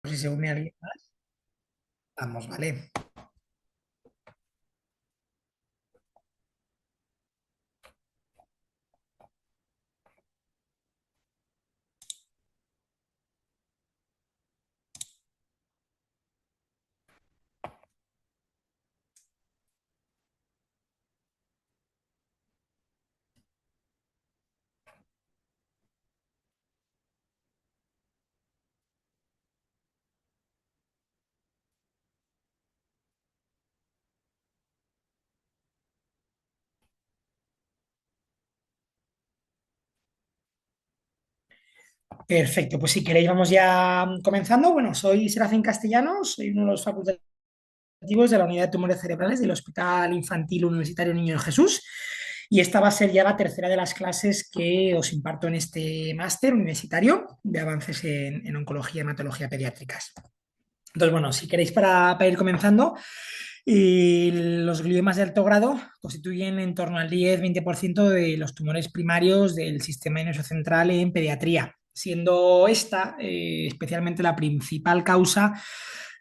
Si se une alguien más, vamos, vale. Perfecto, pues si queréis vamos ya comenzando. Bueno, soy Serafín Castellanos, soy uno de los facultativos de la Unidad de Tumores Cerebrales del Hospital Infantil Universitario Niño Jesús. Y esta va a ser ya la tercera de las clases que os imparto en este máster universitario de avances en oncología y hematología pediátricas. Entonces, bueno, si queréis para ir comenzando, los gliomas de alto grado constituyen en torno al 10-20% de los tumores primarios del sistema nervioso central en pediatría, siendo esta especialmente la principal causa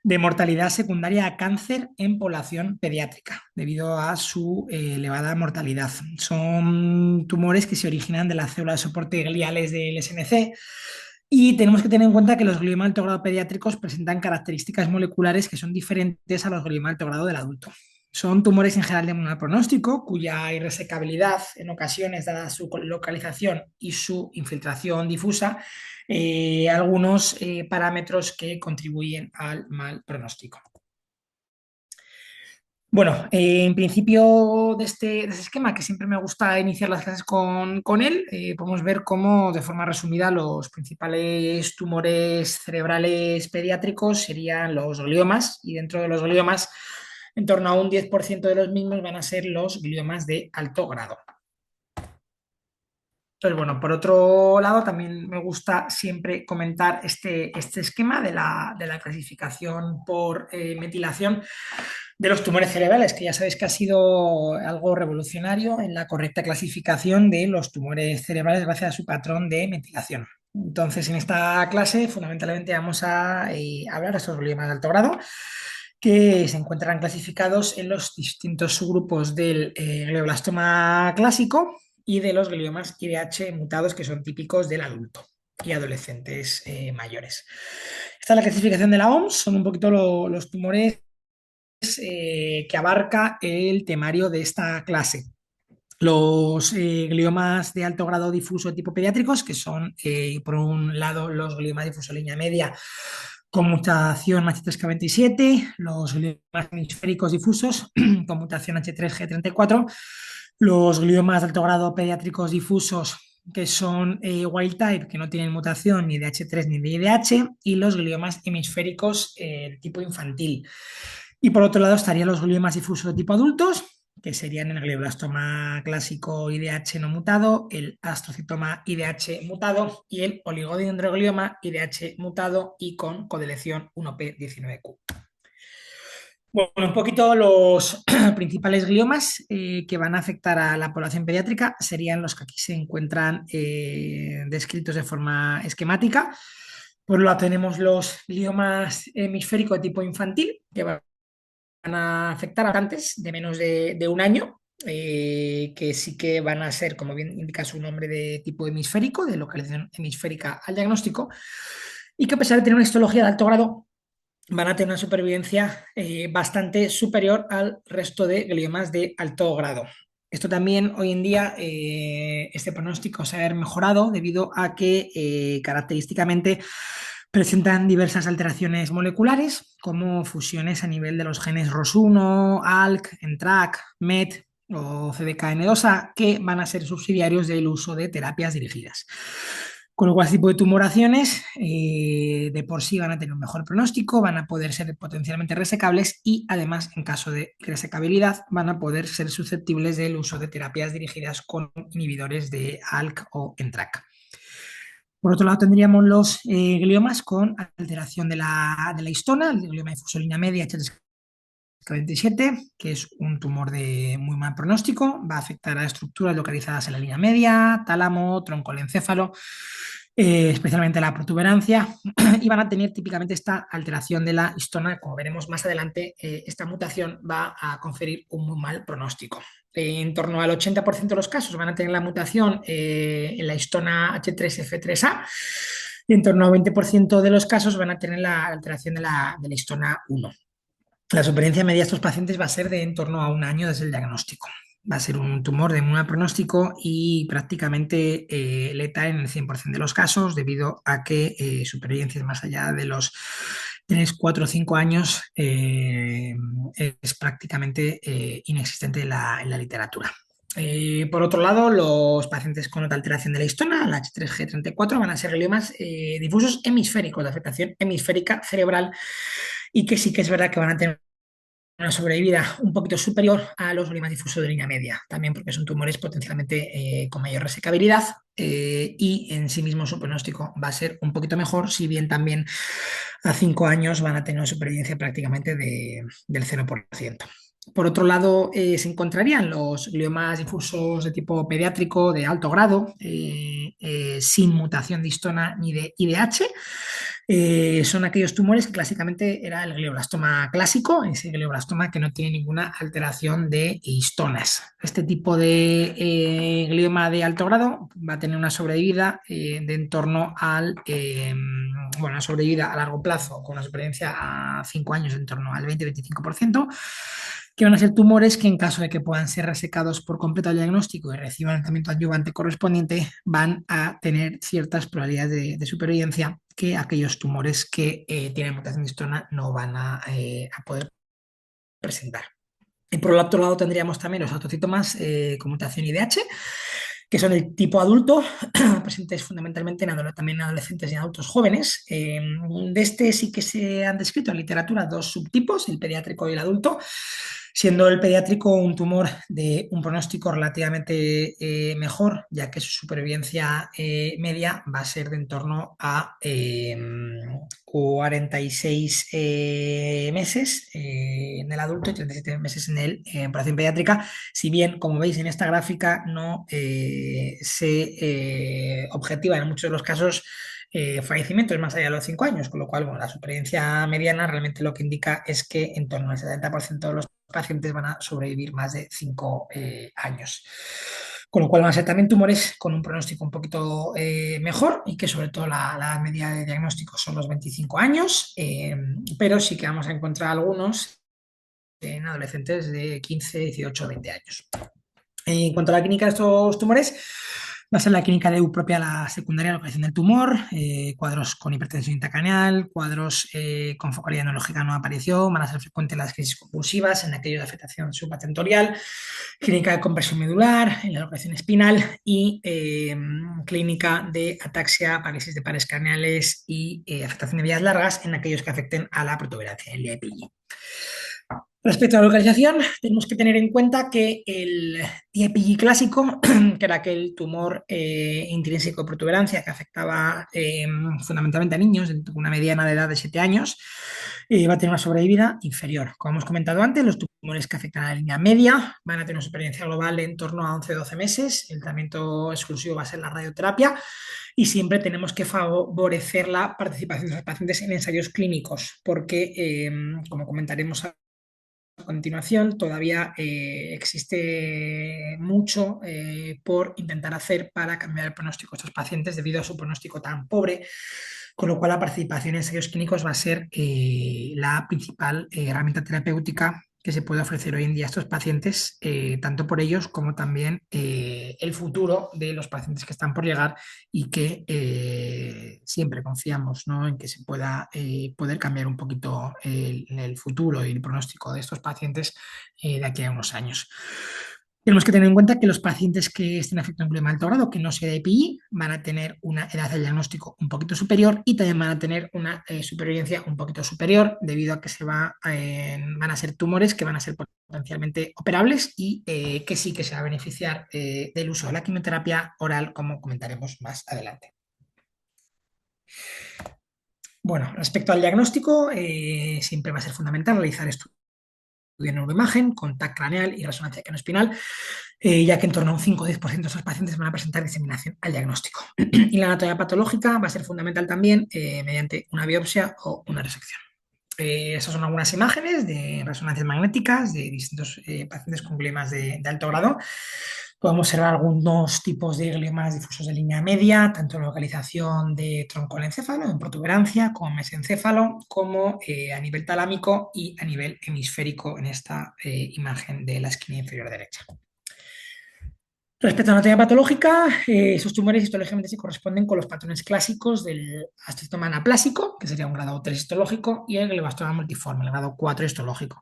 de mortalidad secundaria a cáncer en población pediátrica, debido a su elevada mortalidad. Son tumores que se originan de las células de soporte gliales del SNC y tenemos que tener en cuenta que los gliomas de alto grado pediátricos presentan características moleculares que son diferentes a los gliomas de alto grado del adulto. Son tumores en general de mal pronóstico, cuya irresecabilidad, en ocasiones, dada su localización y su infiltración difusa, algunos parámetros que contribuyen al mal pronóstico. Bueno, en principio de este esquema, que siempre me gusta iniciar las clases con él, podemos ver cómo, de forma resumida, los principales tumores cerebrales pediátricos serían los gliomas, y dentro de los gliomas, en torno a un 10% de los mismos van a ser los gliomas de alto grado. Entonces, bueno, por otro lado, también me gusta siempre comentar este esquema de la clasificación por metilación de los tumores cerebrales, que ya sabéis que ha sido algo revolucionario en la correcta clasificación de los tumores cerebrales gracias a su patrón de metilación. Entonces, en esta clase, fundamentalmente, vamos a hablar de estos gliomas de alto grado, que se encuentran clasificados en los distintos subgrupos del glioblastoma clásico y de los gliomas IDH mutados, que son típicos del adulto y adolescentes mayores. Esta es la clasificación de la OMS, son un poquito los tumores que abarca el temario de esta clase. Los gliomas de alto grado difuso de tipo pediátricos, que son, por un lado, los gliomas difuso línea media con mutación H3K27, los gliomas hemisféricos difusos con mutación H3G34, los gliomas de alto grado pediátricos difusos que son wild type, que no tienen mutación ni de H3 ni de IDH, y los gliomas hemisféricos tipo infantil. Y por otro lado estarían los gliomas difusos de tipo adultos, que serían el glioblastoma clásico IDH no mutado, el astrocitoma IDH mutado y el oligodendroglioma IDH mutado y con codelección 1p19q. Bueno, un poquito los principales gliomas que van a afectar a la población pediátrica serían los que aquí se encuentran descritos de forma esquemática. Por un lado tenemos los gliomas hemisféricos de tipo infantil, que van a afectar a antes de menos de un año, que sí que van a ser, como bien indica su nombre, de tipo hemisférico, de localización hemisférica al diagnóstico, y que a pesar de tener una histología de alto grado, van a tener una supervivencia bastante superior al resto de gliomas de alto grado. Esto también hoy en día, este pronóstico se ha mejorado debido a que característicamente presentan diversas alteraciones moleculares, como fusiones a nivel de los genes ROS1, ALK, NTRK, MET o CDKN2A, que van a ser subsidiarios del uso de terapias dirigidas. Con lo cual, este tipo de tumoraciones de por sí van a tener un mejor pronóstico, van a poder ser potencialmente resecables y además, en caso de resecabilidad, van a poder ser susceptibles del uso de terapias dirigidas con inhibidores de ALK o NTRK. Por otro lado, tendríamos los gliomas con alteración de la histona, el glioma difuso línea media H3K27, que es un tumor de muy mal pronóstico, va a afectar a estructuras localizadas en la línea media, tálamo, tronco del encéfalo, especialmente la protuberancia, y van a tener típicamente esta alteración de la histona. Como veremos más adelante, esta mutación va a conferir un muy mal pronóstico. En torno al 80% de los casos van a tener la mutación en la histona H3F3A, y en torno al 20% de los casos van a tener la alteración de la histona 1. La supervivencia media de estos pacientes va a ser de en torno a un año desde el diagnóstico. Va a ser un tumor de muy mal pronóstico y prácticamente letal en el 100% de los casos, debido a que supervivencias más allá de los 3, 4 o 5 años es prácticamente inexistente en la literatura. Por otro lado, los pacientes con otra alteración de la histona, la H3G34, van a ser gliomas difusos hemisféricos, de afectación hemisférica cerebral, y que sí que es verdad que van a tener una sobrevida un poquito superior a los gliomas difusos de línea media, también porque son tumores potencialmente con mayor resecabilidad, y en sí mismo su pronóstico va a ser un poquito mejor, si bien también a 5 años van a tener una supervivencia prácticamente del 0%. Por otro lado, se encontrarían los gliomas difusos de tipo pediátrico de alto grado, sin mutación de histona ni de IDH. Son aquellos tumores que clásicamente era el glioblastoma clásico, ese glioblastoma que no tiene ninguna alteración de histonas. Este tipo de glioma de alto grado va a tener una sobrevida de en torno al, bueno, una sobrevida a largo plazo con una supervivencia a 5 años en torno al 20-25%, que van a ser tumores que, en caso de que puedan ser resecados por completo al diagnóstico y reciban el tratamiento adyuvante correspondiente, van a tener ciertas probabilidades de supervivencia que aquellos tumores que tienen mutación de histona no van a poder presentar. Y por el otro lado tendríamos también los autocitomas con mutación IDH, que son el tipo adulto, presentes fundamentalmente también en adolescentes y en adultos jóvenes. De este sí que se han descrito en literatura dos subtipos, el pediátrico y el adulto, siendo el pediátrico un tumor de un pronóstico relativamente mejor, ya que su supervivencia media va a ser de en torno a 46 meses en el adulto y 37 meses en población pediátrica, si bien, como veis en esta gráfica, no se objetiva en muchos de los casos fallecimientos más allá de los 5 años, con lo cual, bueno, la supervivencia mediana realmente lo que indica es que en torno al 70% de los pacientes van a sobrevivir más de 5 años. Con lo cual van a ser también tumores con un pronóstico un poquito mejor, y que sobre todo la media de diagnóstico son los 25 años, pero sí que vamos a encontrar algunos en adolescentes de 15, 18 o 20 años. En cuanto a la clínica de estos tumores, va a ser la clínica de eupropia, la secundaria localización del tumor, cuadros con hipertensión intracraneal, cuadros con focalidad neurológica no aparición, van a ser frecuentes las crisis convulsivas en aquello de afectación subatentorial, clínica de compresión medular en la localización espinal, y clínica de ataxia, parálisis de pares craneales y afectación de vías largas en aquellos que afecten a la protuberancia, el DIPG. Respecto a la localización, tenemos que tener en cuenta que el DIPG clásico, que era aquel tumor intrínseco de protuberancia que afectaba fundamentalmente a niños de una mediana de edad de 7 años, va a tener una sobrevida inferior. Como hemos comentado antes, los tumores que afectan a la línea media van a tener una supervivencia global en torno a 11-12 meses. El tratamiento exclusivo va a ser la radioterapia, y siempre tenemos que favorecer la participación de los pacientes en ensayos clínicos, porque, como comentaremos a continuación, todavía existe mucho por intentar hacer para cambiar el pronóstico de estos pacientes debido a su pronóstico tan pobre, con lo cual la participación en ensayos clínicos va a ser la principal herramienta terapéutica que se puede ofrecer hoy en día a estos pacientes, tanto por ellos como también el futuro de los pacientes que están por llegar, y que siempre confiamos, ¿no?, en que se pueda poder cambiar un poquito el futuro y el pronóstico de estos pacientes de aquí a unos años. Tenemos que tener en cuenta que los pacientes que estén afectados en problema de alto grado, que no sea de EPI, van a tener una edad de diagnóstico un poquito superior, y también van a tener una supervivencia un poquito superior, debido a que van a ser tumores que van a ser potencialmente operables, y que sí que se va a beneficiar del uso de la quimioterapia oral, como comentaremos más adelante. Bueno, respecto al diagnóstico, siempre va a ser fundamental realizar estudios neuroimagen, con TAC craneal y resonancia cranoespinal, ya que en torno a un 5 o 10% de esos pacientes van a presentar diseminación al diagnóstico. Y la anatomía patológica va a ser fundamental también mediante una biopsia o una resección. Esas son algunas imágenes de resonancias magnéticas de distintos pacientes con gliomas de alto grado. Podemos observar algunos tipos de gliomas difusos de línea media, tanto en localización de tronco del encéfalo, en protuberancia, como mesencéfalo, como a nivel talámico y a nivel hemisférico en esta imagen de la esquina inferior derecha. Respecto a la anatomía patológica, esos tumores histológicamente se corresponden con los patrones clásicos del astrocytoma anaplásico, que sería un grado 3 histológico, y el glioblastoma multiforme, el grado 4 histológico.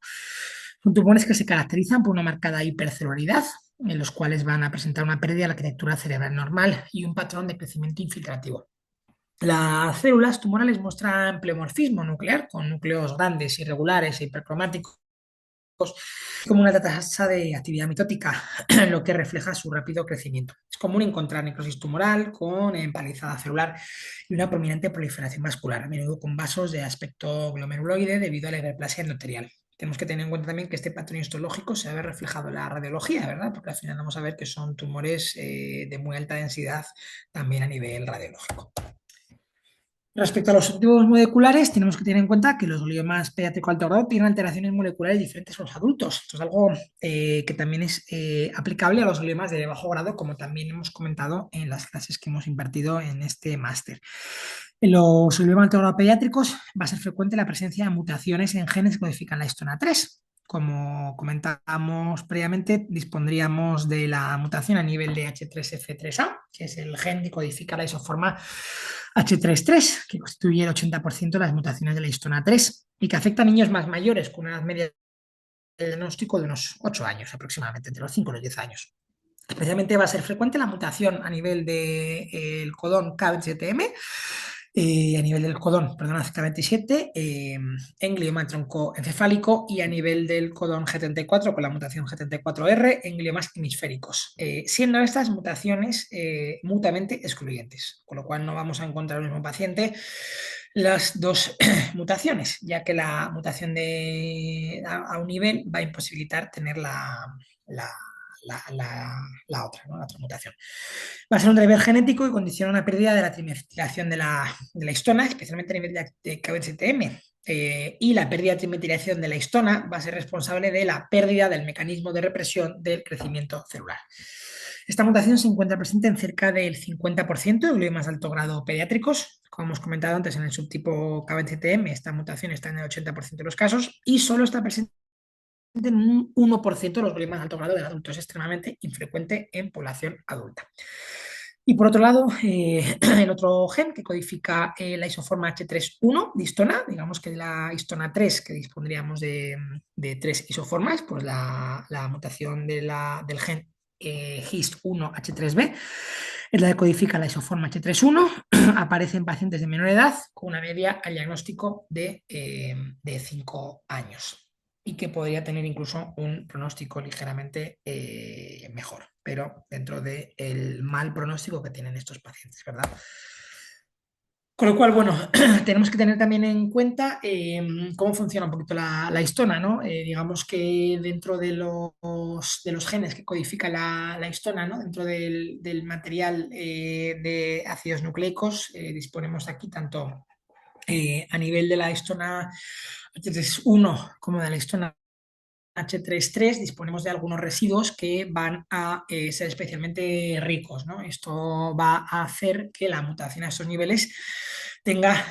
Son tumores que se caracterizan por una marcada hipercelularidad, en los cuales van a presentar una pérdida de la arquitectura cerebral normal y un patrón de crecimiento infiltrativo. Las células tumorales muestran pleomorfismo nuclear, con núcleos grandes, irregulares e hipercromáticos, como una tasa de actividad mitótica, lo que refleja su rápido crecimiento. Es común encontrar necrosis tumoral con empalizada celular y una prominente proliferación vascular, a menudo con vasos de aspecto glomeruloide debido a la hiperplasia endotelial. Tenemos que tener en cuenta también que este patrón histológico se ve reflejado en la radiología, ¿verdad? Porque al final vamos a ver que son tumores de muy alta densidad también a nivel radiológico. Respecto a los subtipos moleculares, tenemos que tener en cuenta que los gliomas pediátrico alto grado tienen alteraciones moleculares diferentes a los adultos. Esto es algo que también es aplicable a los gliomas de bajo grado, como también hemos comentado en las clases que hemos impartido en este máster. En los gliomas alto grado pediátricos va a ser frecuente la presencia de mutaciones en genes que codifican la histona 3. Como comentábamos previamente, dispondríamos de la mutación a nivel de H3F3A, que es el gen que codifica la isoforma H33, que constituye el 80% de las mutaciones de la histona 3 y que afecta a niños más mayores con una edad media de diagnóstico de unos 8 años aproximadamente, entre los 5 y los 10 años. Especialmente va a ser frecuente la mutación a nivel del codón K27M, a nivel del codón, perdón, K27, en glioma troncoencefálico y a nivel del codón G34 con la mutación G34R en gliomas hemisféricos, siendo estas mutaciones mutuamente excluyentes, con lo cual no vamos a encontrar en el mismo paciente las dos mutaciones, ya que la mutación a un nivel va a imposibilitar tener la, la otra, ¿no? La otra mutación. Va a ser un driver genético y condiciona una pérdida de la trimetilación de la histona, especialmente a nivel de K27M. Y la pérdida de trimetilación de la histona va a ser responsable de la pérdida del mecanismo de represión del crecimiento celular. Esta mutación se encuentra presente en cerca del 50% de gliomas de alto grado pediátricos. Como hemos comentado antes, en el subtipo K27M, esta mutación está en el 80% de los casos y solo está presente en un 1% de los gliomas de alto grado de adultos, es extremadamente infrecuente en población adulta. Y por otro lado, el otro gen que codifica la isoforma H3.1 de histona, digamos que de la histona 3, que dispondríamos de 3 isoformas, pues la mutación del gen HIST1H3B es la que codifica la isoforma H3.1, aparece en pacientes de menor edad con una media al diagnóstico de 5 años y que podría tener incluso un pronóstico ligeramente mejor, pero dentro del mal pronóstico que tienen estos pacientes, ¿verdad? Con lo cual, bueno, tenemos que tener también en cuenta cómo funciona un poquito la histona, ¿no? Digamos que dentro de los genes que codifica la histona, ¿no? Dentro del material de ácidos nucleicos, disponemos aquí tanto a nivel de la histona H3.1 como de la histona H33 disponemos de algunos residuos que van a ser especialmente ricos, ¿no? Esto va a hacer que la mutación a estos niveles tenga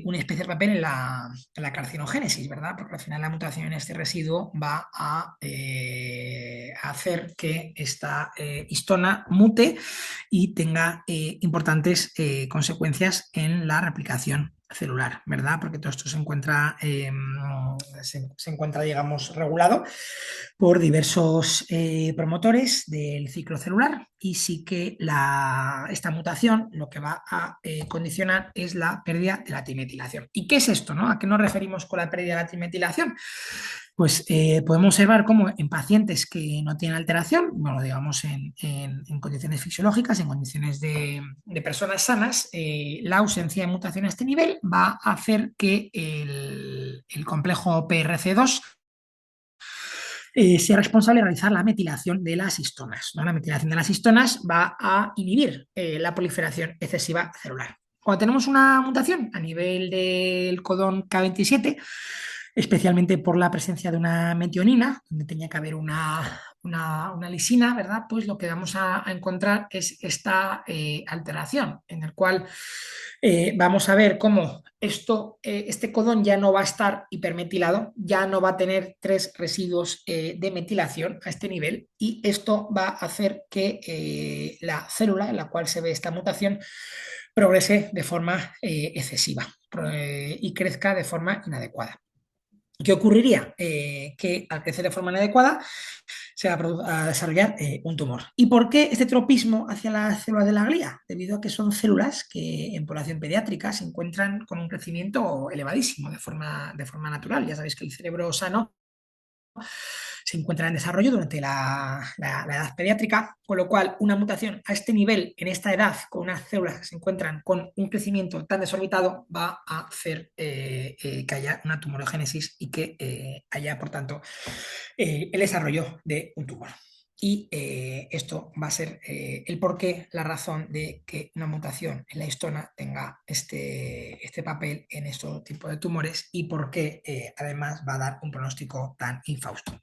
un especial papel en la carcinogénesis, ¿verdad? Porque al final la mutación en este residuo va a hacer que esta histona mute y tenga importantes consecuencias en la replicación celular, ¿verdad? Porque todo esto se encuentra, digamos, regulado por diversos promotores del ciclo celular y sí que esta mutación lo que va a condicionar es la pérdida de la trimetilación. ¿Y qué es esto, no? ¿A qué nos referimos con la pérdida de la trimetilación? Pues podemos observar cómo en pacientes que no tienen alteración, bueno, digamos en condiciones fisiológicas, en condiciones de personas sanas, la ausencia de mutación a este nivel va a hacer que el complejo PRC2 sea responsable de realizar la metilación de las histonas, ¿no? La metilación de las histonas va a inhibir la proliferación excesiva celular. Cuando tenemos una mutación a nivel del codón K27, especialmente por la presencia de una metionina, donde tenía que haber una lisina, ¿verdad? Pues lo que vamos a encontrar es esta alteración, en el cual vamos a ver cómo este codón ya no va a estar hipermetilado, ya no va a tener tres residuos de metilación a este nivel, y esto va a hacer que la célula en la cual se ve esta mutación progrese de forma excesiva y crezca de forma inadecuada. ¿Qué ocurriría? Que al crecer de forma inadecuada se va a desarrollar un tumor. ¿Y por qué este tropismo hacia las células de la glía? Debido a que son células que en población pediátrica se encuentran con un crecimiento elevadísimo de forma natural. Ya sabéis que el cerebro sano se encuentra en desarrollo durante la edad pediátrica, con lo cual una mutación a este nivel, en esta edad, con unas células que se encuentran con un crecimiento tan desorbitado, va a hacer que haya una tumorogénesis y que haya, por tanto, el desarrollo de un tumor. Y esto va a ser el porqué, la razón de que una mutación en la histona tenga este papel en estos tipos de tumores y por qué además va a dar un pronóstico tan infausto.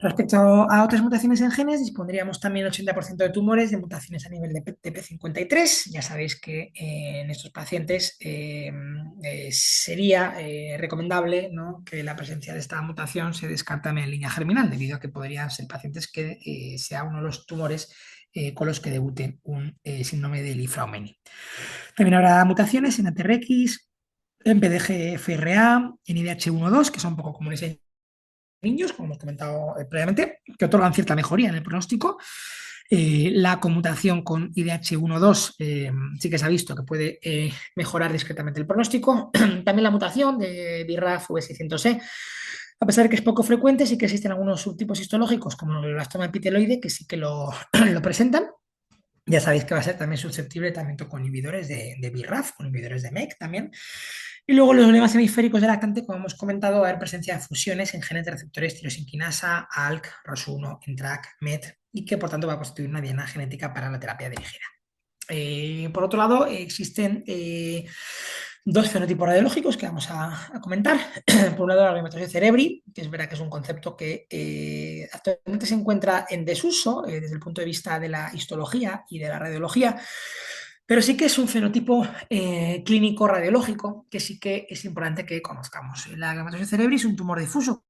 Respecto a otras mutaciones en genes, dispondríamos también el 80% de tumores de mutaciones a nivel de P53. Ya sabéis que en estos pacientes sería recomendable, ¿no?, que la presencia de esta mutación se descarta en línea germinal, debido a que podrían ser pacientes que sea uno de los tumores con los que debuten un síndrome de Li-Fraumeni. También habrá mutaciones en ATRX, en PDGFRA, en IDH1-2, que son poco comunes en niños, como hemos comentado previamente, que otorgan cierta mejoría en el pronóstico. La conmutación con IDH1-2 sí que se ha visto que puede mejorar discretamente el pronóstico. También la mutación de BRAF V600E, a pesar de que es poco frecuente, sí que existen algunos subtipos histológicos, como el blastoma epiteloide, que sí que lo, lo presentan. Ya sabéis que va a ser también susceptible también con inhibidores de BRAF, con inhibidores de MEK también. Y luego los lemas hemisféricos del lactante, como hemos comentado, va a haber presencia de fusiones en genes de receptores tirosinquinasa, ALK, ROS1, ENTRAC, MET, y que por tanto va a constituir una diana genética para la terapia dirigida. Por otro lado, existen dos fenotipos radiológicos que vamos a comentar. Por un lado, la aglomeración cerebri, que es verdad que es un concepto que actualmente se encuentra en desuso desde el punto de vista de la histología y de la radiología, pero sí que es un fenotipo clínico radiológico que sí que es importante que conozcamos. La aglomeración cerebri es un tumor difuso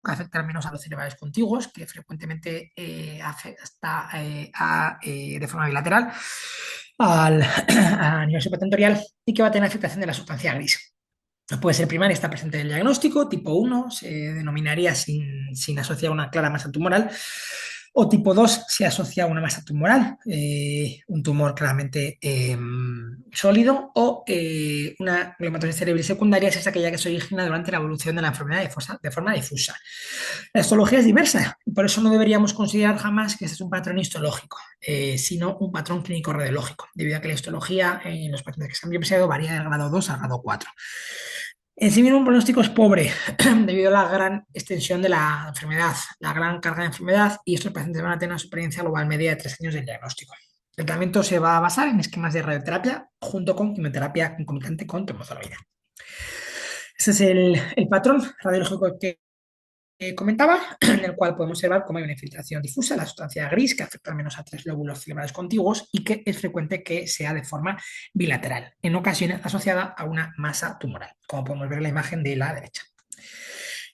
que afecta al menos a los cerebrales contiguos, que frecuentemente afecta de forma bilateral a nivel supratentorial, y que va a tener afectación de la sustancia gris. Puede ser primaria, está presente en el diagnóstico. Tipo 1 se denominaría sin asociar una clara masa tumoral. O tipo 2 se asocia a una masa tumoral, un tumor claramente sólido, o una gliomatología cerebral secundaria, es aquella que se origina durante la evolución de la enfermedad de forma difusa. La histología es diversa y por eso no deberíamos considerar jamás que este es un patrón histológico, sino un patrón clínico radiológico, debido a que la histología en los pacientes que se han biopsiado varía del grado 2 al grado 4. En sí mismo, un pronóstico es pobre debido a la gran extensión de la enfermedad, la gran carga de enfermedad, y estos pacientes van a tener una supervivencia global media de 3 años del diagnóstico. El tratamiento se va a basar en esquemas de radioterapia junto con quimioterapia concomitante con temozolomida. Ese es el patrón radiológico que comentaba, en el cual podemos observar cómo hay una infiltración difusa, la sustancia gris, que afecta al menos a 3 lóbulos cerebrales contiguos y que es frecuente que sea de forma bilateral, en ocasiones asociada a una masa tumoral, como podemos ver en la imagen de la derecha.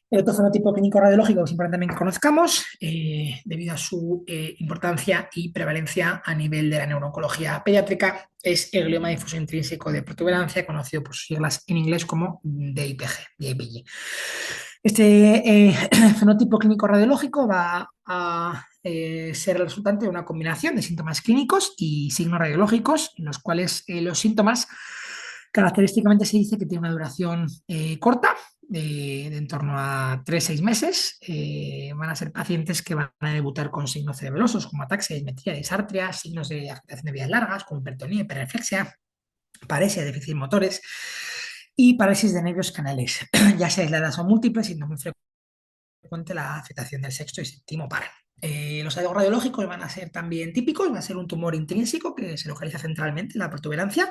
El otro fenotipo clínico radiológico es importante también que conozcamos, debido a su importancia y prevalencia a nivel de la neuro-oncología pediátrica, es el glioma difuso intrínseco de protuberancia, conocido por sus siglas en inglés como DIPG. Este fenotipo clínico radiológico va a ser el resultante de una combinación de síntomas clínicos y signos radiológicos, en los cuales los síntomas característicamente se dice que tiene una duración corta, de en torno a 3-6 meses. Van a ser pacientes que van a debutar con signos cerebelosos como ataxia, dismetría, disartria, signos de afectación de vías largas como hipertonía, hiperreflexia, paresia, déficit motores y parálisis de nervios canales. Ya sea aisladas o múltiples, siendo muy frecuentes frecuente la afectación del sexto y séptimo par. Los hallazgos radiológicos van a ser también típicos, va a ser un tumor intrínseco que se localiza centralmente en la protuberancia,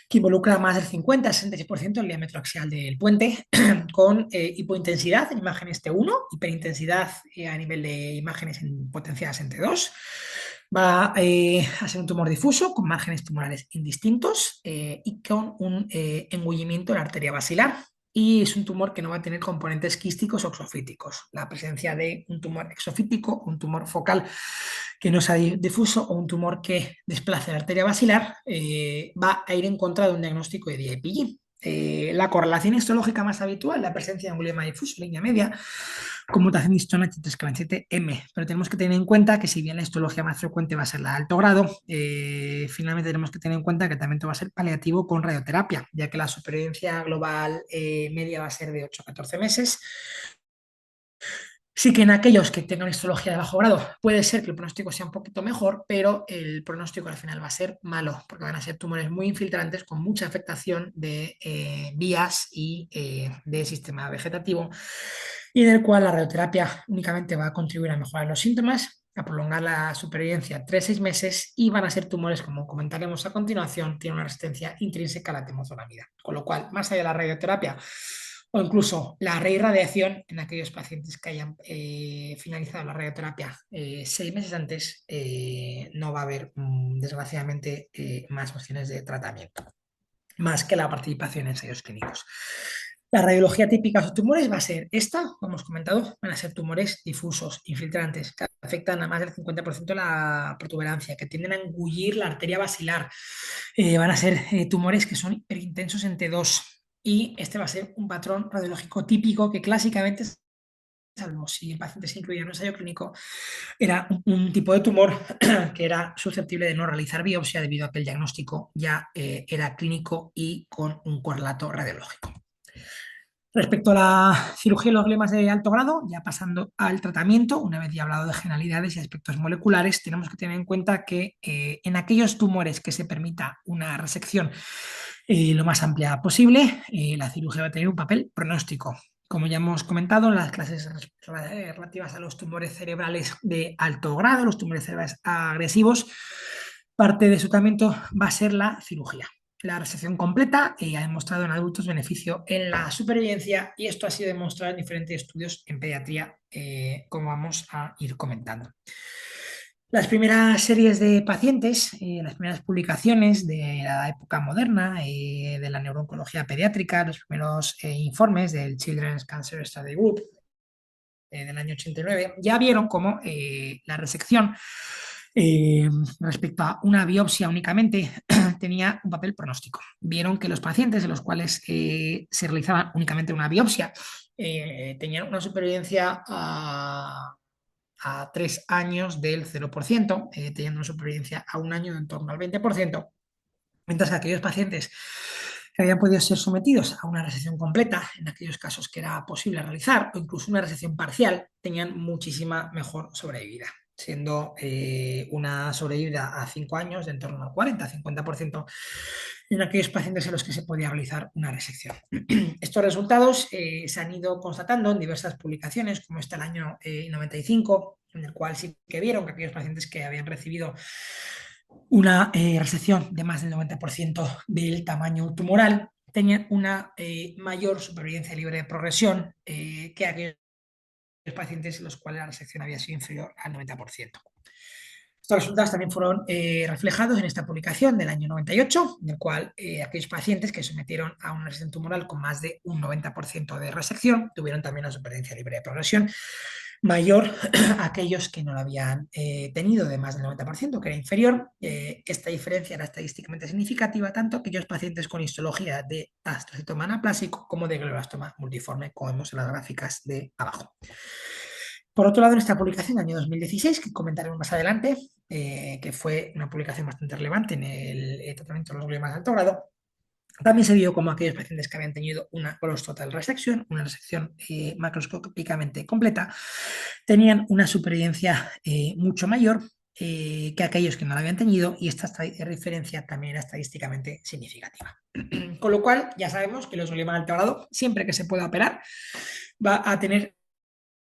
que involucra más del 50-66% del diámetro axial del puente, con hipointensidad en imágenes T1, hiperintensidad a nivel de imágenes potenciadas en T2. Va a ser un tumor difuso con márgenes tumorales indistintos y con un engullimiento de la arteria basilar, y es un tumor que no va a tener componentes quísticos o exofíticos. La presencia de un tumor exofítico, un tumor focal que no sea difuso o un tumor que desplace la arteria basilar va a ir en contra de un diagnóstico de DIPG. La correlación histológica más habitual, la presencia de angioma difuso, línea media, con mutación de histona H3K27M. Pero tenemos que tener en cuenta que si bien la histología más frecuente va a ser la de alto grado, finalmente tenemos que tener en cuenta que también va a ser paliativo con radioterapia, ya que la supervivencia global media va a ser de 8 a 14 meses. Sí que en aquellos que tengan histología de bajo grado puede ser que el pronóstico sea un poquito mejor, pero el pronóstico al final va a ser malo, porque van a ser tumores muy infiltrantes con mucha afectación de vías y de sistema vegetativo, y en el cual la radioterapia únicamente va a contribuir a mejorar los síntomas, a prolongar la supervivencia 3 a 6 meses, y van a ser tumores, como comentaremos a continuación, tienen una resistencia intrínseca a la temozolomida. Con lo cual, más allá de la radioterapia o incluso la reirradiación en aquellos pacientes que hayan finalizado la radioterapia 6 meses antes, no va a haber, desgraciadamente, más opciones de tratamiento, más que la participación en ensayos clínicos. La radiología típica de los tumores va a ser esta, como hemos comentado, van a ser tumores difusos, infiltrantes, que afectan a más del 50% de la protuberancia, que tienden a engullir la arteria basilar. Van a ser tumores que son hiperintensos en T2, y este va a ser un patrón radiológico típico que clásicamente, salvo si el paciente se incluía en un ensayo clínico, era un tipo de tumor que era susceptible de no realizar biopsia debido a que el diagnóstico ya era clínico y con un correlato radiológico. Respecto a la cirugía y los gliomas de alto grado, ya pasando al tratamiento, una vez ya hablado de generalidades y aspectos moleculares, tenemos que tener en cuenta que en aquellos tumores que se permita una resección lo más amplia posible, la cirugía va a tener un papel pronóstico. Como ya hemos comentado en las clases relativas a los tumores cerebrales de alto grado, los tumores cerebrales agresivos, parte de su tratamiento va a ser la cirugía. La resección completa ha demostrado en adultos beneficio en la supervivencia, y esto ha sido demostrado en diferentes estudios en pediatría, como vamos a ir comentando. Las primeras series de pacientes, las primeras publicaciones de la época moderna de la neurooncología pediátrica, los primeros informes del Children's Cancer Study Group del año 89, ya vieron cómo la resección respecto a una biopsia únicamente tenía un papel pronóstico. Vieron que los pacientes en los cuales se realizaba únicamente una biopsia tenían una supervivencia a 3 años del 0%, teniendo una supervivencia a un año de en torno al 20%, mientras que aquellos pacientes que habían podido ser sometidos a una resección completa, en aquellos casos que era posible realizar, o incluso una resección parcial, tenían muchísima mejor sobrevida, siendo una sobrevida a 5 años de en torno al 40-50% en aquellos pacientes en los que se podía realizar una resección. Estos resultados se han ido constatando en diversas publicaciones, como está el año 95, en el cual sí que vieron que aquellos pacientes que habían recibido una resección de más del 90% del tamaño tumoral tenían una mayor supervivencia libre de progresión que aquellos pacientes en los cuales la resección había sido inferior al 90%. Estos resultados también fueron reflejados en esta publicación del año 98, en el cual aquellos pacientes que sometieron a una resección tumoral con más de un 90% de resección tuvieron también una supervivencia libre de progresión mayor a aquellos que no lo habían tenido, de más del 90%, que era inferior. Esta diferencia era estadísticamente significativa, tanto aquellos pacientes con histología de astrocitoma anaplásico como de glioblastoma multiforme, como vemos en las gráficas de abajo. Por otro lado, en esta publicación del año 2016, que comentaremos más adelante, que fue una publicación bastante relevante en el tratamiento de los gliomas de alto grado, también se vio como aquellos pacientes que habían tenido una gross total resection, una resección macroscópicamente completa, tenían una supervivencia mucho mayor que aquellos que no la habían tenido, y esta referencia también era estadísticamente significativa. Con lo cual, ya sabemos que los gliomas de alto grado, siempre que se pueda operar, va a tener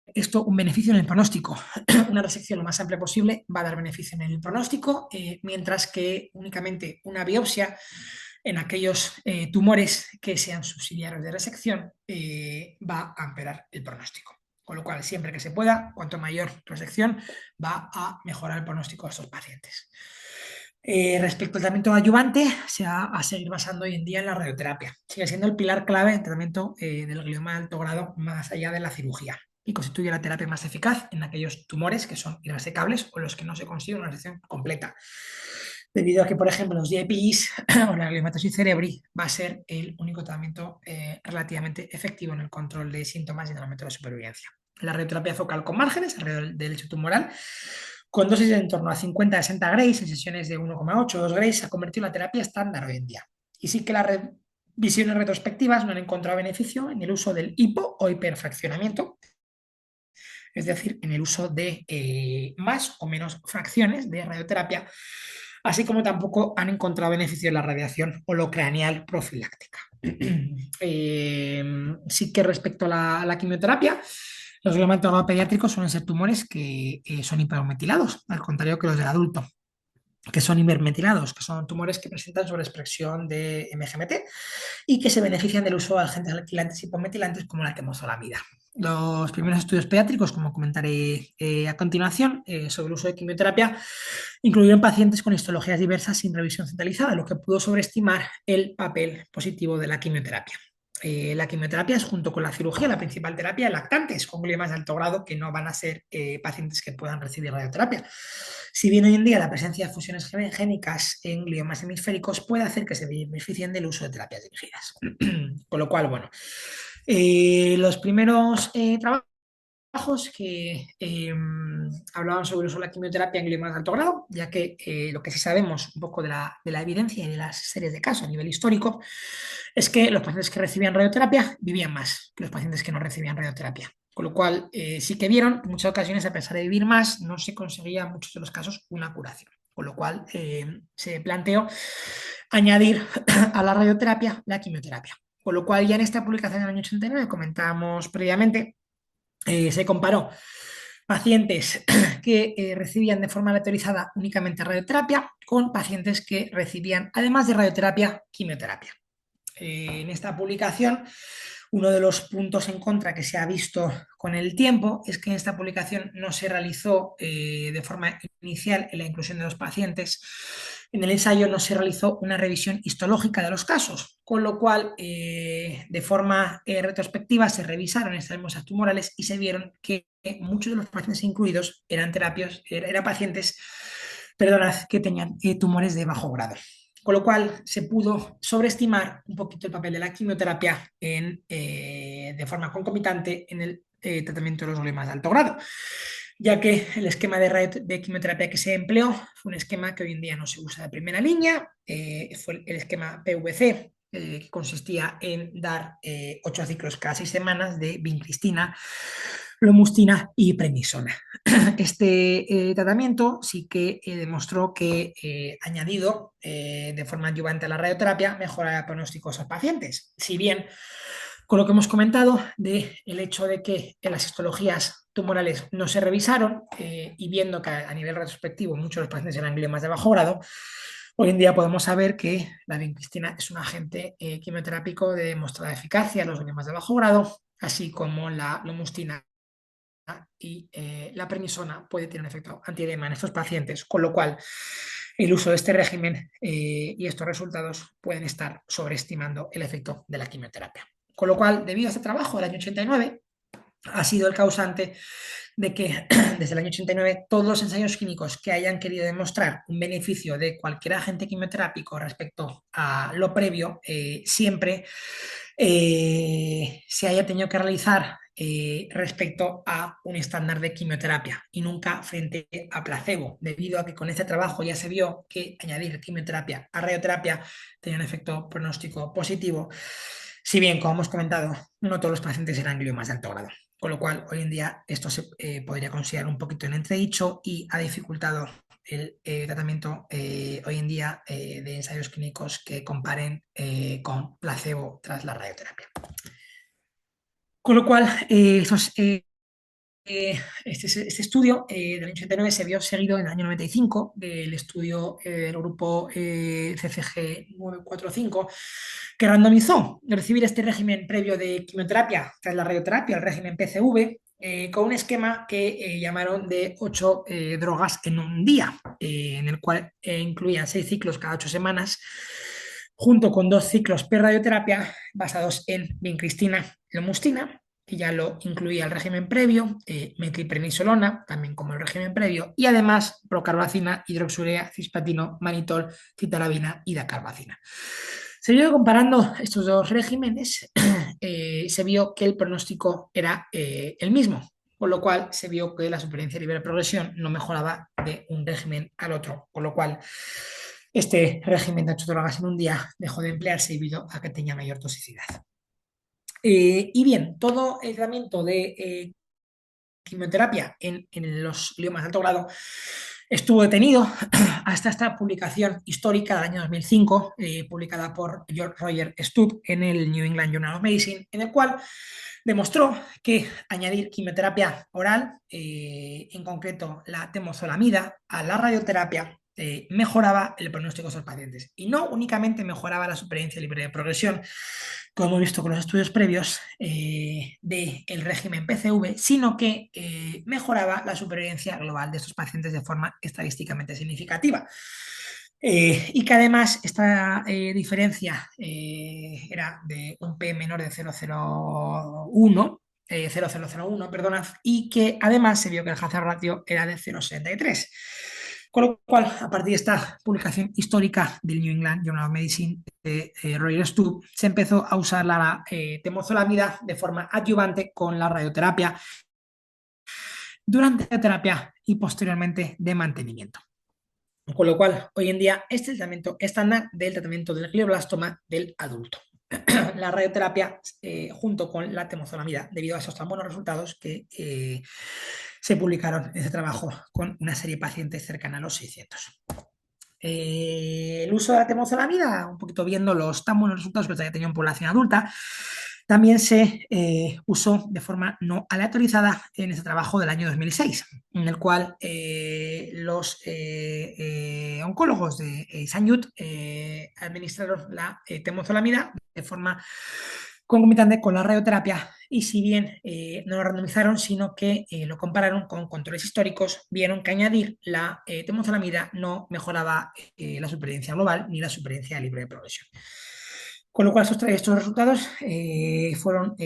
esto un beneficio en el pronóstico. Una resección lo más amplia posible va a dar beneficio en el pronóstico, mientras que únicamente una biopsia en aquellos tumores que sean subsidiarios de resección va a empeorar el pronóstico. Con lo cual, siempre que se pueda, cuanto mayor resección, va a mejorar el pronóstico de estos pacientes. Respecto al tratamiento adyuvante, se va a seguir basando hoy en día en la radioterapia. Sigue siendo el pilar clave del tratamiento del glioma de alto grado más allá de la cirugía y constituye la terapia más eficaz en aquellos tumores que son irresecables o los que no se consigue una resección completa. Debido a que, por ejemplo, los DIPIs o la gliomatosis cerebri va a ser el único tratamiento relativamente efectivo en el control de síntomas y en el aumento de la supervivencia. La radioterapia focal con márgenes alrededor del lecho tumoral con dosis de en torno a 50-60 Grays en sesiones de 1,8 o 2 Grays se ha convertido en la terapia estándar hoy en día. Y sí que las visiones retrospectivas no han encontrado beneficio en el uso del hipo o hiperfraccionamiento, es decir, en el uso de más o menos fracciones de radioterapia, así como tampoco han encontrado beneficio en la radiación holocraneal profiláctica. Sí que respecto a la quimioterapia, los gliomas pediátricos suelen ser tumores que son hipermetilados, al contrario que los del adulto, que son hipermetilados, que son tumores que presentan sobreexpresión de MGMT y que se benefician del uso de agentes alquilantes y hipometilantes como la temozolomida. Los primeros estudios pediátricos, como comentaré a continuación, sobre el uso de quimioterapia, incluyeron pacientes con histologías diversas sin revisión centralizada, lo que pudo sobreestimar el papel positivo de la quimioterapia. La quimioterapia es, junto con la cirugía, la principal terapia de lactantes con gliomas de alto grado que no van a ser pacientes que puedan recibir radioterapia. Si bien hoy en día la presencia de fusiones génicas en gliomas hemisféricos puede hacer que se beneficien del uso de terapias dirigidas. Con lo cual, bueno, los primeros trabajos que hablaban sobre el uso de la quimioterapia en gliomas de alto grado, ya que lo que sí sabemos un poco de la evidencia y de las series de casos a nivel histórico es que los pacientes que recibían radioterapia vivían más que los pacientes que no recibían radioterapia. Con lo cual, sí que vieron, en muchas ocasiones, a pesar de vivir más, no se conseguía en muchos de los casos una curación. Con lo cual, se planteó añadir a la radioterapia la quimioterapia. Con lo cual, ya en esta publicación del año 89, comentábamos previamente, se comparó pacientes que recibían de forma aleatorizada únicamente radioterapia con pacientes que recibían, además de radioterapia, quimioterapia. En esta publicación, uno de los puntos en contra que se ha visto con el tiempo es que en esta publicación no se realizó de forma inicial en la inclusión de los pacientes. En el ensayo no se realizó una revisión histológica de los casos, con lo cual de forma retrospectiva se revisaron estas muestras tumorales y se vieron que muchos de los pacientes incluidos eran pacientes, perdonad, que tenían tumores de bajo grado. Con lo cual se pudo sobreestimar un poquito el papel de la quimioterapia de forma concomitante en el tratamiento de los gliomas de alto grado, ya que el esquema de quimioterapia que se empleó fue un esquema que hoy en día no se usa de primera línea, fue el esquema PVC, que consistía en dar 8 ciclos cada 6 semanas de vincristina, lomustina y prednisona. Este tratamiento sí que demostró que añadido de forma adyuvante a la radioterapia mejora el pronóstico de esos pacientes. Si bien con lo que hemos comentado del hecho de que en las histologías tumorales no se revisaron y viendo que a nivel retrospectivo muchos de los pacientes eran gliomas de bajo grado, hoy en día podemos saber que la vincristina es un agente quimioterápico de demostrada eficacia en los gliomas de bajo grado, así como la lomustina y la prednisona puede tener un efecto antiedema en estos pacientes, con lo cual el uso de este régimen y estos resultados pueden estar sobreestimando el efecto de la quimioterapia. Con lo cual, debido a este trabajo del año 89, ha sido el causante de que desde el año 89 todos los ensayos clínicos que hayan querido demostrar un beneficio de cualquier agente quimioterápico respecto a lo previo, siempre se haya tenido que realizar respecto a un estándar de quimioterapia y nunca frente a placebo, debido a que con este trabajo ya se vio que añadir quimioterapia a radioterapia tenía un efecto pronóstico positivo, si bien, como hemos comentado, no todos los pacientes eran gliomas de alto grado. Con lo cual, hoy en día esto se podría considerar un poquito en entredicho y ha dificultado el tratamiento hoy en día de ensayos clínicos que comparen con placebo tras la radioterapia. Con lo cual, esos este estudio del año 89 se vio seguido en el año 95 del estudio del grupo CCG 945, que randomizó recibir este régimen previo de quimioterapia tras la radioterapia, el régimen PCV, con un esquema que llamaron de 8 drogas en un día, en el cual incluían 6 ciclos cada 8 semanas, junto con 2 ciclos per radioterapia basados en vincristina, lomustina, que ya lo incluía el régimen previo, metilprednisolona, también como el régimen previo, y además procarbazina, hidroxurea, cispatino, manitol, citarabina y dacarbazina. Se vio que comparando estos dos regímenes, se vio que el pronóstico era el mismo, con lo cual se vio que la supervivencia libre de progresión no mejoraba de un régimen al otro, con lo cual este régimen de 8 drogas en un día dejó de emplearse debido a que tenía mayor toxicidad. Y bien, todo el tratamiento de quimioterapia en los gliomas de alto grado estuvo detenido hasta esta publicación histórica del año 2005, publicada por George Roger Stubb en el New England Journal of Medicine, en el cual demostró que añadir quimioterapia oral, en concreto la temozolomida, a la radioterapia, mejoraba el pronóstico de esos pacientes. Y no únicamente mejoraba la supervivencia libre de progresión, como hemos visto con los estudios previos del régimen PCV, sino que mejoraba la supervivencia global de estos pacientes de forma estadísticamente significativa. Y que además esta diferencia era de un P menor de 0,01, 0,001, perdona, y que además se vio que el hazard ratio era de 0,63. Con lo cual, a partir de esta publicación histórica del New England Journal of Medicine de Roger Stubb, se empezó a usar la temozolomida de forma adyuvante con la radioterapia durante la terapia y posteriormente de mantenimiento. Con lo cual, hoy en día, este es el tratamiento estándar del tratamiento del glioblastoma del adulto. La radioterapia junto con la temozolomida, debido a esos tan buenos resultados que se publicaron en ese trabajo con una serie de pacientes cercana a los 600. El uso de la temozolomida, un poquito viendo los tan buenos resultados que se había tenido en población adulta, también se usó de forma no aleatorizada en ese trabajo del año 2006, en el cual los oncólogos de St. Jude administraron la temozolomida de forma concomitante con la radioterapia y si bien no lo randomizaron, sino que lo compararon con controles históricos, vieron que añadir la temozolomida no mejoraba la supervivencia global ni la supervivencia libre de progresión. Con lo cual estos resultados fueron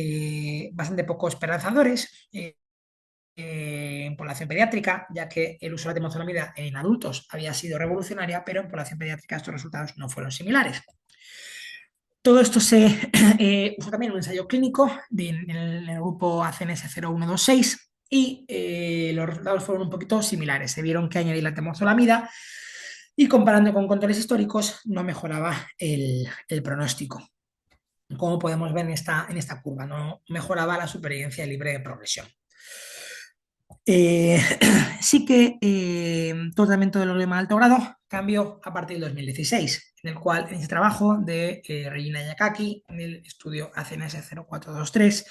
bastante poco esperanzadores en población pediátrica, ya que el uso de la temozolomida en adultos había sido revolucionaria, pero en población pediátrica estos resultados no fueron similares. Todo esto se usó también en un ensayo clínico en el grupo ACNS 0126 y los resultados fueron un poquito similares. Se vieron que añadir la temozolomida y comparando con controles históricos no mejoraba el pronóstico. Como podemos ver en esta curva, no mejoraba la supervivencia libre de progresión. Eh, sí que tratamiento del glioblastoma de alto grado cambió a partir del 2016, en el cual en ese trabajo de Regina Yakaki, en el estudio ACNS 0423,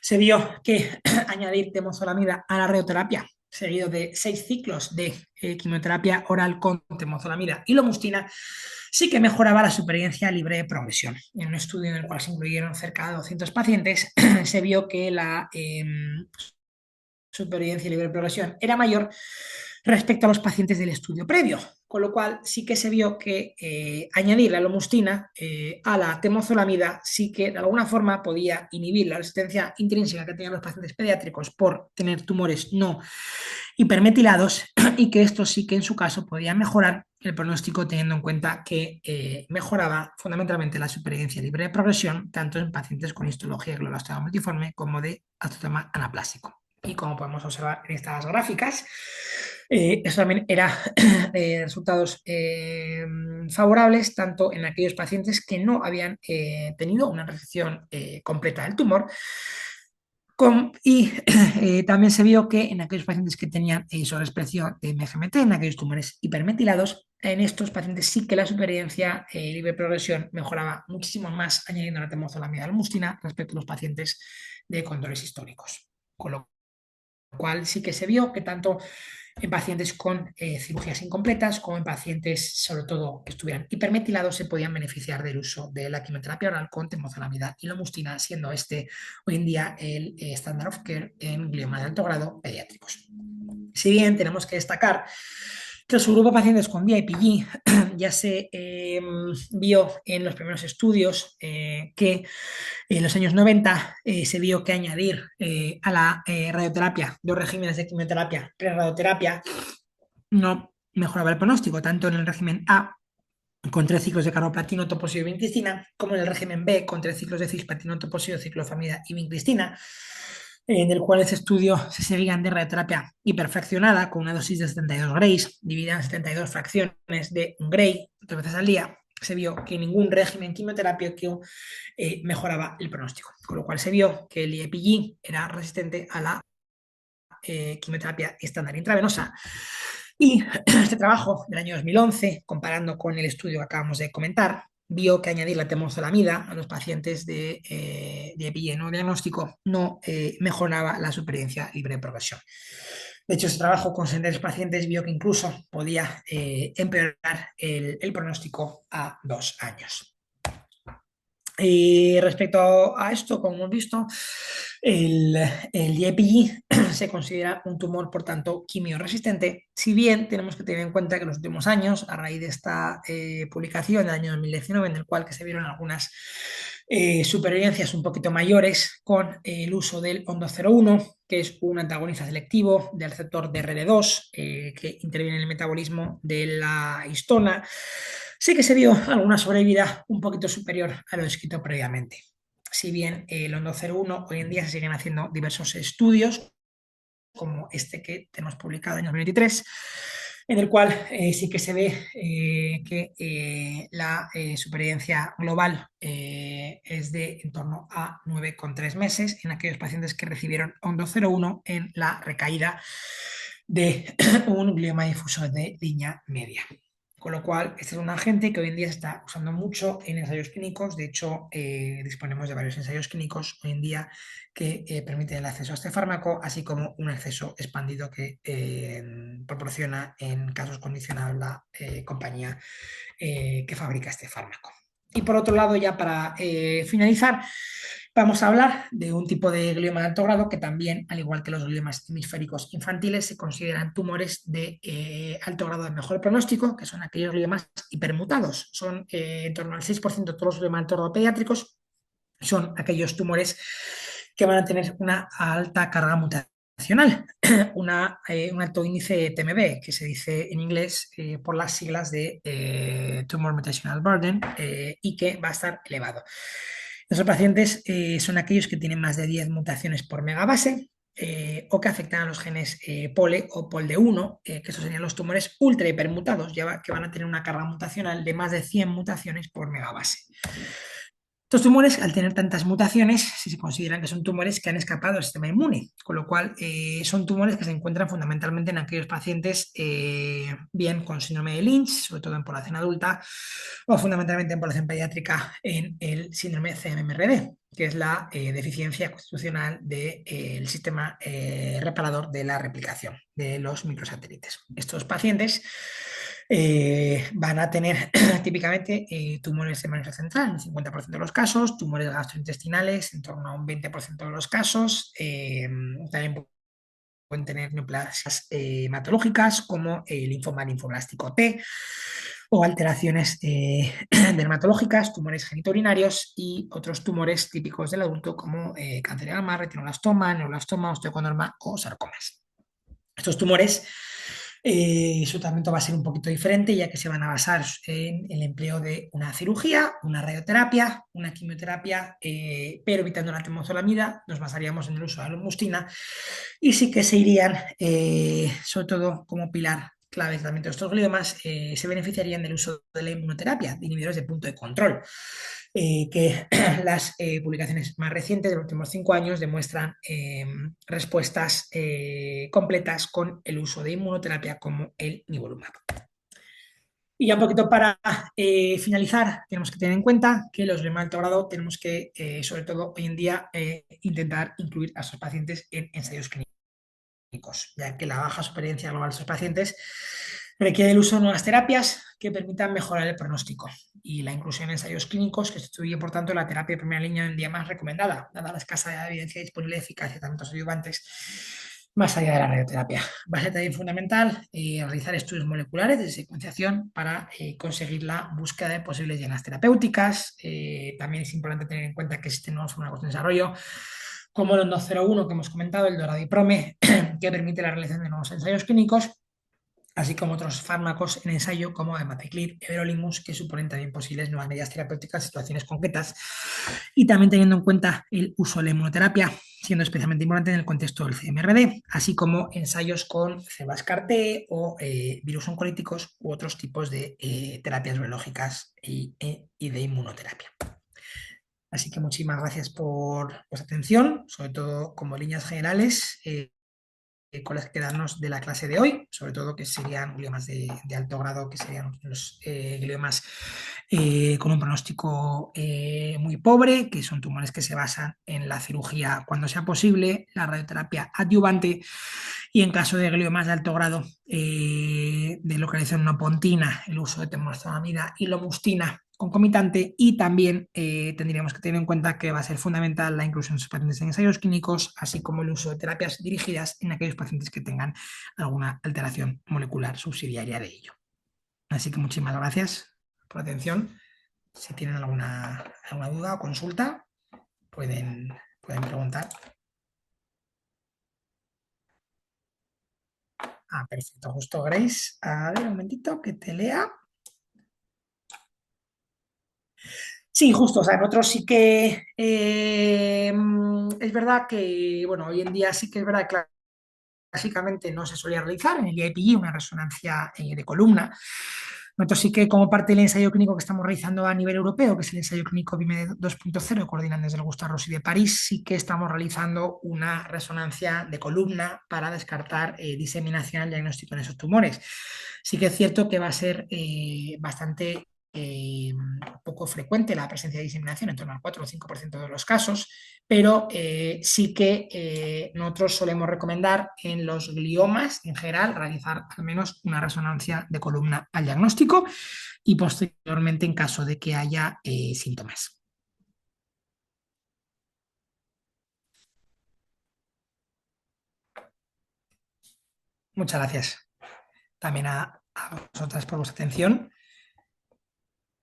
se vio que añadir temozolomida a la radioterapia, seguido de 6 ciclos de quimioterapia oral con temozolomida y lomustina, sí que mejoraba la supervivencia libre de progresión. En un estudio en el cual se incluyeron cerca de 200 pacientes, se vio que la supervivencia y libre progresión era mayor respecto a los pacientes del estudio previo, con lo cual sí que se vio que añadir la lomustina a la temozolomida sí que de alguna forma podía inhibir la resistencia intrínseca que tenían los pacientes pediátricos por tener tumores no hipermetilados y que esto sí que en su caso podía mejorar el pronóstico teniendo en cuenta que mejoraba fundamentalmente la supervivencia libre de progresión tanto en pacientes con histología de glioblastoma multiforme como de astotoma anaplásico. Y como podemos observar en estas gráficas, eso también era resultados favorables tanto en aquellos pacientes que no habían tenido una resección completa del tumor, y también se vio que en aquellos pacientes que tenían sobreexpresión de MGMT, en aquellos tumores hipermetilados, en estos pacientes sí que la supervivencia libre de progresión mejoraba muchísimo más añadiendo la temozolomida a la mustina respecto a los pacientes de controles históricos. Con lo cual sí que se vio que tanto en pacientes con cirugías incompletas como en pacientes, sobre todo, que estuvieran hipermetilados, se podían beneficiar del uso de la quimioterapia oral con temozolomida y lomustina, siendo este hoy en día el standard of care en gliomas de alto grado pediátricos. Si bien tenemos que destacar que el subgrupo de pacientes con VIPG ya se vio en los primeros estudios que en los años 90 se vio que añadir a la radioterapia dos regímenes de quimioterapia pre-radioterapia no mejoraba el pronóstico, tanto en el régimen A con 3 ciclos de carboplatino, topoxio y vincristina, como en el régimen B con 3 ciclos de cisplatino, topoxio, ciclofamida y vincristina, en el cual ese estudio se seguían de radioterapia hiperfraccionada con una dosis de 72 grays, dividida en 72 fracciones de un gray, 3 veces al día. Se vio que ningún régimen quimioterápico mejoraba el pronóstico, con lo cual se vio que el IEPG era resistente a la quimioterapia estándar intravenosa. Y este trabajo del año 2011, comparando con el estudio que acabamos de comentar, vio que añadir la temozolomida a los pacientes de EPI no diagnóstico no mejoraba la supervivencia libre de progresión. De hecho, este trabajo con 63 pacientes vio que incluso podía empeorar el pronóstico a 2 años. Y respecto a esto, como hemos visto, el YPG se considera un tumor, por tanto, quimioresistente, si bien tenemos que tener en cuenta que en los últimos años, a raíz de esta publicación del año 2019, en el cual que se vieron algunas supervivencias un poquito mayores con el uso del ONDO01, que es un antagonista selectivo del receptor DRD2, que interviene en el metabolismo de la histona, sí que se vio alguna sobrevida un poquito superior a lo descrito previamente. Si bien el Hondo 01 hoy en día se siguen haciendo diversos estudios, como este que tenemos publicado en 2023, en el cual sí que se ve que la supervivencia global es de en torno a 9,3 meses en aquellos pacientes que recibieron Hondo 01 en la recaída de un glioma difuso de línea media. Con lo cual, este es un agente que hoy en día se está usando mucho en ensayos clínicos. De hecho, disponemos de varios ensayos clínicos hoy en día que permiten el acceso a este fármaco, así como un acceso expandido que proporciona en casos condicionados la compañía que fabrica este fármaco. Y por otro lado, ya para finalizar, vamos a hablar de un tipo de glioma de alto grado que también, al igual que los gliomas hemisféricos infantiles, se consideran tumores de alto grado de mejor pronóstico, que son aquellos gliomas hipermutados. Son en torno al 6% de todos los gliomas de alto grado pediátricos, son aquellos tumores que van a tener una alta carga mutacional, un alto índice TMB, que se dice en inglés por las siglas de Tumor Mutational Burden, y que va a estar elevado. Esos pacientes son aquellos que tienen más de 10 mutaciones por megabase, o que afectan a los genes POLE o POLD1, que esos serían los tumores ultra hipermutados, que van a tener una carga mutacional de más de 100 mutaciones por megabase. Estos tumores, al tener tantas mutaciones, se consideran que son tumores que han escapado del sistema inmune, con lo cual son tumores que se encuentran fundamentalmente en aquellos pacientes bien con síndrome de Lynch, sobre todo en población adulta, o fundamentalmente en población pediátrica en el síndrome CMMRD, que es la deficiencia constitucional del sistema reparador de la replicación de los microsatélites. Estos pacientes van a tener típicamente tumores de mayoría central en el 50% de los casos, tumores gastrointestinales en torno a un 20% de los casos, también pueden tener neoplasias hematológicas como el linfoma linfoblástico T o alteraciones dermatológicas, tumores genitourinarios y otros tumores típicos del adulto como cáncer de mama, retinoblastoma, neuroblastoma, osteoconoma o sarcomas. Estos tumores, su tratamiento va a ser un poquito diferente, ya que se van a basar en el empleo de una cirugía, una radioterapia, una quimioterapia, pero evitando la temozolomida. Nos basaríamos en el uso de la lomustina y sí que se irían, sobre todo como pilar clave de tratamiento de estos gliomas, se beneficiarían del uso de la inmunoterapia, de inhibidores de punto de control, que las publicaciones más recientes de los últimos 5 años demuestran respuestas completas con el uso de inmunoterapia como el nivolumab. Y ya un poquito para finalizar, tenemos que tener en cuenta que los gliomas de alto grado tenemos que, sobre todo hoy en día, intentar incluir a esos pacientes en ensayos clínicos ya que la baja supervivencia global de estos pacientes requiere el uso de nuevas terapias que permitan mejorar el pronóstico y la inclusión en ensayos clínicos que constituye, por tanto, la terapia de primera línea en día más recomendada, dada la escasa evidencia disponible de eficacia de tratamientos adyuvantes más allá de la radioterapia. Va a ser también fundamental realizar estudios moleculares de secuenciación para conseguir la búsqueda de posibles llanas terapéuticas. También es importante tener en cuenta que existen nuevos fármacos en desarrollo, como el 201 que hemos comentado, el Doradiprome, que permite la realización de nuevos ensayos clínicos, así como otros fármacos en ensayo como Hemateclid, Everolimus, que suponen también posibles nuevas medidas terapéuticas en situaciones concretas, y también teniendo en cuenta el uso de la inmunoterapia, siendo especialmente importante en el contexto del CMRD, así como ensayos con células CAR-T o virus oncolíticos u otros tipos de terapias biológicas y de inmunoterapia. Así que muchísimas gracias por vuestra atención, sobre todo como líneas generales con las que quedarnos de la clase de hoy, sobre todo que serían gliomas de alto grado, que serían los gliomas con un pronóstico muy pobre, que son tumores que se basan en la cirugía cuando sea posible, la radioterapia adyuvante y en caso de gliomas de alto grado de localización no pontina, el uso de temozolomida y lomustina concomitante, y también tendríamos que tener en cuenta que va a ser fundamental la inclusión de sus pacientes en ensayos clínicos, así como el uso de terapias dirigidas en aquellos pacientes que tengan alguna alteración molecular subsidiaria de ello. Así que muchísimas gracias por la atención. Si tienen alguna duda o consulta, pueden preguntar. Perfecto, justo Grace. A ver, un momentito que te lea. Sí, justo, o sea, nosotros sí que es verdad que, bueno, hoy en día sí que es verdad que clásicamente no se solía realizar en el IPG una resonancia de columna. Nosotros sí que como parte del ensayo clínico que estamos realizando a nivel europeo, que es el ensayo clínico BIME 2.0, coordinan desde el Gustave Roussy de París, sí que estamos realizando una resonancia de columna para descartar diseminación al diagnóstico en esos tumores. Sí que es cierto que va a ser bastante poco frecuente la presencia de diseminación, en torno al 4 o 5% de los casos, pero sí que nosotros solemos recomendar en los gliomas en general realizar al menos una resonancia de columna al diagnóstico y posteriormente en caso de que haya síntomas. Muchas gracias también a vosotras por vuestra atención.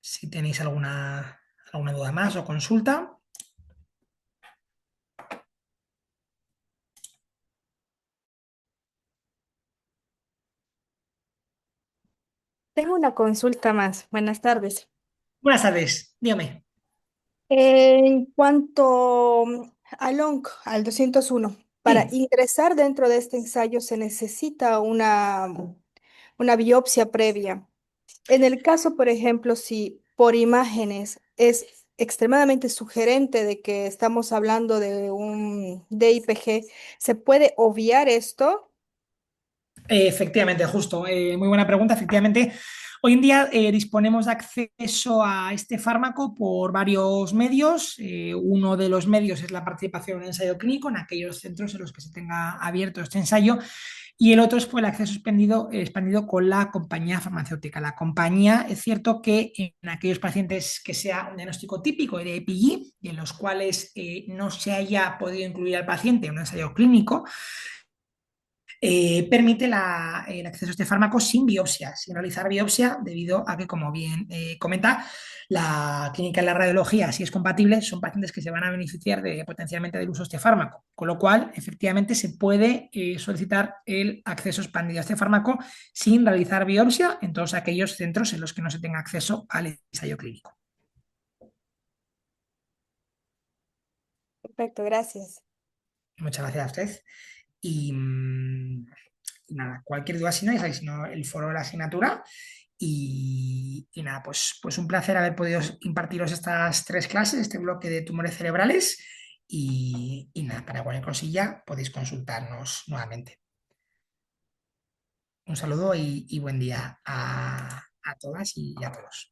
Si tenéis alguna duda más o consulta. Tengo una consulta más. Buenas tardes. Buenas tardes, dígame. En cuanto al ONC, al 201, para Sí. ingresar dentro de este ensayo se necesita una biopsia previa. En el caso, por ejemplo, si por imágenes es extremadamente sugerente de que estamos hablando de un DIPG, ¿se puede obviar esto? Efectivamente, justo. Muy buena pregunta. Efectivamente, hoy en día disponemos de acceso a este fármaco por varios medios. Uno de los medios es la participación en un ensayo clínico en aquellos centros en los que se tenga abierto este ensayo. Y el otro es el acceso expandido con la compañía farmacéutica. La compañía, es cierto que en aquellos pacientes que sea un diagnóstico típico de EPG y en los cuales no se haya podido incluir al paciente en un ensayo clínico, permite el acceso a este fármaco sin biopsia, sin realizar biopsia, debido a que, como bien comenta, la clínica en la radiología, si es compatible, son pacientes que se van a beneficiar potencialmente del uso de este fármaco, con lo cual, efectivamente, se puede solicitar el acceso expandido a este fármaco sin realizar biopsia en todos aquellos centros en los que no se tenga acceso al ensayo clínico. Perfecto, gracias. Muchas gracias a usted. Y, y nada, cualquier duda si no, ya sabéis, si no, el foro de la asignatura. Y nada, pues un placer haber podido impartiros estas 3 clases, este bloque de tumores cerebrales. Y nada, para cualquier cosilla podéis consultarnos nuevamente. Un saludo y buen día a todas y a todos.